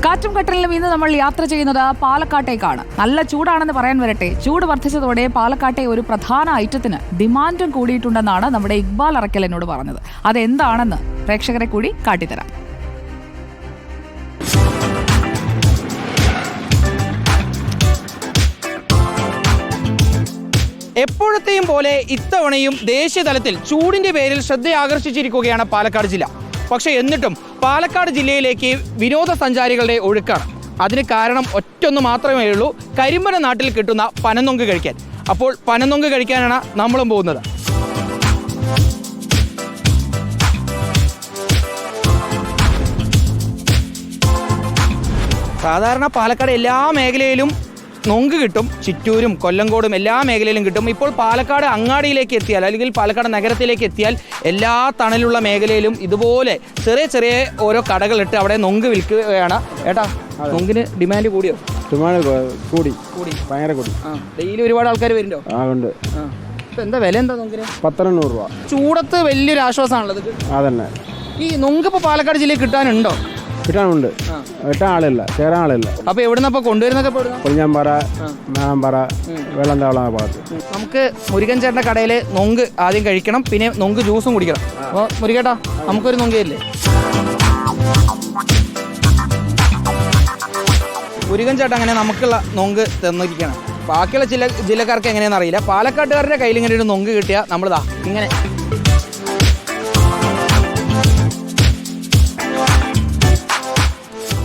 കാറ്റും കട്ടലിലും ഇന്ന് നമ്മൾ യാത്ര ചെയ്യുന്നത് പാലക്കാട്ടേക്കാണ്. നല്ല ചൂടാണെന്ന് പറയാൻ വരട്ടെ, ചൂട് വർദ്ധിച്ചതോടെ പാലക്കാട്ടെ ഒരു പ്രധാന ഐറ്റത്തിന് ഡിമാൻഡും കൂടിയിട്ടുണ്ടെന്നാണ് നമ്മുടെ ഇക്ബാൽ അറക്കൽ എന്നോട് പറഞ്ഞത്. അതെന്താണെന്ന് പ്രേക്ഷകരെ കൂടി കാട്ടിത്തരാം. എപ്പോഴത്തെയും പോലെ ഇത്തവണയും ദേശീയതലത്തിൽ ചൂടിന്റെ പേരിൽ ശ്രദ്ധ ആകർഷിച്ചിരിക്കുകയാണ് പാലക്കാട് ജില്ല. പക്ഷേ എന്നിട്ടും പാലക്കാട് ജില്ലയിലേക്ക് വിനോദസഞ്ചാരികളുടെ ഒഴുക്കാണ്. അതിന് കാരണം ഒറ്റൊന്ന് മാത്രമേ ഉള്ളൂ, കരിമ്പന നാട്ടിൽ കിട്ടുന്ന പനനൊങ്ക് കഴിക്കാൻ. അപ്പോൾ പനനൊങ്ക് കഴിക്കാനാണ് നമ്മളും പോകുന്നത്. സാധാരണ പാലക്കാട് എല്ലാ മേഖലയിലും നൊങ്ക് കിട്ടും. ചിറ്റൂരും കൊല്ലങ്കോടും എല്ലാ മേഖലയിലും കിട്ടും. ഇപ്പോൾ പാലക്കാട് അങ്ങാടിയിലേക്ക് എത്തിയാൽ, അല്ലെങ്കിൽ പാലക്കാട് നഗരത്തിലേക്ക് എത്തിയാൽ എല്ലാ തണലുള്ള മേഖലയിലും ഇതുപോലെ ചെറിയ ചെറിയ ഓരോ കടകളിട്ട് അവിടെ നൊങ്ക് വിൽക്കുകയാണ്. ഏട്ടാ, നൊങ്കിന് ഡിമാൻഡ് കൂടിയോ? ഡിമാൻഡ് കൂടി ഭയങ്കര കൂടി. ഡെയിലി ഒരുപാട് ആൾക്കാർ വരുന്നുണ്ടോ? ഉണ്ട്. എന്താ വില എന്താ നൊങ്കിന്? 1,200 രൂപ. ചൂടത്ത് വലിയൊരു ആശ്വാസമാണുള്ളത്. അതന്നെ. ഈ നൊങ്ക് ഇപ്പോൾ പാലക്കാട് ജില്ലയിൽ കിട്ടാനുണ്ടോ? കിട്ടാനുണ്ട്. കിട്ടാൻ ആളില്ല, ചേരാൻ ആളില്ല. അപ്പൊ എവിടുന്നപ്പോ കൊണ്ടുവരുന്നൊക്കെ? കൊഴിഞ്ഞാമ്പാറ, മേളമ്പാറ, വെള്ളംതാവള ഭാഗത്ത്. നമുക്ക് മുരുകൻ ചേട്ടന്റെ കടയിൽ നൊങ്ക് ആദ്യം കഴിക്കണം, പിന്നെ നൊങ്ക് ജ്യൂസും കുടിക്കണം. അപ്പോൾ മുരുകേട്ടാ, നമുക്കൊരു നൊങ്കയില്ലേ? മുരുകൻ ചേട്ടൻ അങ്ങനെ നമുക്കുള്ള നൊങ്ക് തന്നിരിക്കണം. ബാക്കിയുള്ള ജില്ലക്കാർക്ക് എങ്ങനെയാണെന്ന് അറിയില്ല. പാലക്കാട്ടുകാരുടെ കയ്യിൽ ഇങ്ങനെ ഒരു നൊങ്ക് കിട്ടിയാൽ നമ്മളിതാ ഇങ്ങനെ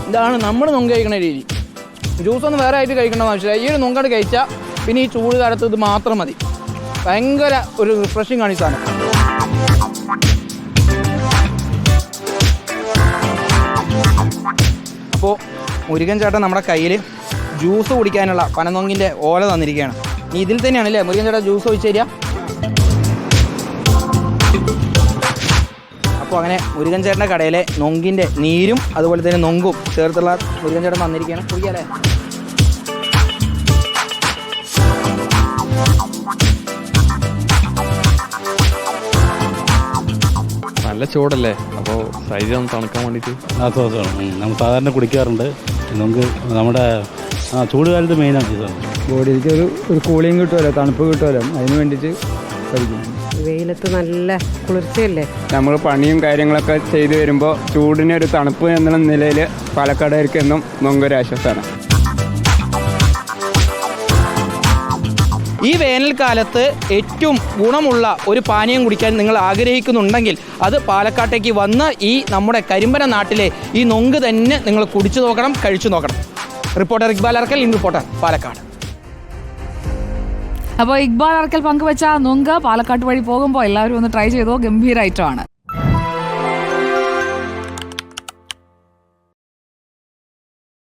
ഇതാണ് നമ്മൾ നൊങ്ക് കഴിക്കുന്ന രീതി. ജ്യൂസൊന്നും വേറെ ആയിട്ട് കഴിക്കണമെന്ന് ആവശ്യമില്ല. ഈ ഒരു നൊങ്കട് കഴിച്ചാൽ പിന്നെ ഈ ചൂട് കാലത്ത് ഇത് മാത്രം മതി. ഭയങ്കര ഒരു റിഫ്രഷിംഗ് ആണ് ഈ സാധനം. അപ്പോൾ മുരുകൻ ചേട്ടൻ നമ്മുടെ കയ്യിൽ ജ്യൂസ് കുടിക്കാനുള്ള പനനൊങ്കിൻ്റെ ഓല തന്നിരിക്കുകയാണ്. ഇനി ഇതിൽ തന്നെയാണല്ലേ മുരുകൻ ചേട്ടൻ ജ്യൂസ് ഒഴിച്ച് തരിക? അപ്പോൾ അങ്ങനെ മുരുകൻ ചേട്ടൻ്റെ കടയിലെ നൊങ്കിൻ്റെ നീരും അതുപോലെ തന്നെ നൊങ്കും ചേർത്തുള്ള മുരുകൻ ചേട്ടൻ വന്നിരിക്കുകയാണ്. കുടിക്കാല്ലേ? നല്ല ചൂടല്ലേ, അപ്പോൾ ശരീരം തണുക്കാൻ വേണ്ടിയിട്ട് ആശ്വാസമാണ്. നമ്മൾ സാധാരണ കുടിക്കാറുണ്ട്. നമുക്ക് നമ്മുടെ ചൂട് കാലത്ത് മെയിനാണ് ഈ സാധനം. ബോഡിക്ക് ഒരു കൂളിങ് കിട്ടുമല്ലോ, തണുപ്പ് കിട്ടുമല്ലോ, അതിന് വേണ്ടിയിട്ട് കഴിക്കും. വെയിലത്ത് നല്ല കുളിർച്ചയല്ലേ. നമ്മൾ പണിയും കാര്യങ്ങളൊക്കെ ചെയ്തു വരുമ്പോൾ ചൂടിനൊരു തണുപ്പ് എന്നുള്ള നിലയിൽ പാലക്കാടുകാർക്ക് എന്നും നൊങ്കൊരാശ്വാസമാണ്. ഈ വേനൽക്കാലത്ത് ഏറ്റവും ഗുണമുള്ള ഒരു പാനീയം കുടിക്കാൻ നിങ്ങൾ ആഗ്രഹിക്കുന്നുണ്ടെങ്കിൽ അത് പാലക്കാട്ടേക്ക് വന്ന് ഈ നമ്മുടെ കരിമ്പന നാട്ടിലെ ഈ നൊങ്ക് തന്നെ നിങ്ങൾ കുടിച്ചു നോക്കണം, കഴിച്ചു നോക്കണം. Reporter Iqbal Arakkal, in reporter, Palakkad. അപ്പോൾ ഇക്ബാൽ അറക്കൽ പങ്കുവെച്ച നൊങ്ക് പാലക്കാട്ട് വഴി പോകുമ്പോൾ എല്ലാവരും ഒന്ന് ട്രൈ ചെയ്തോ. ഗംഭീര ഐറ്റമാണ്.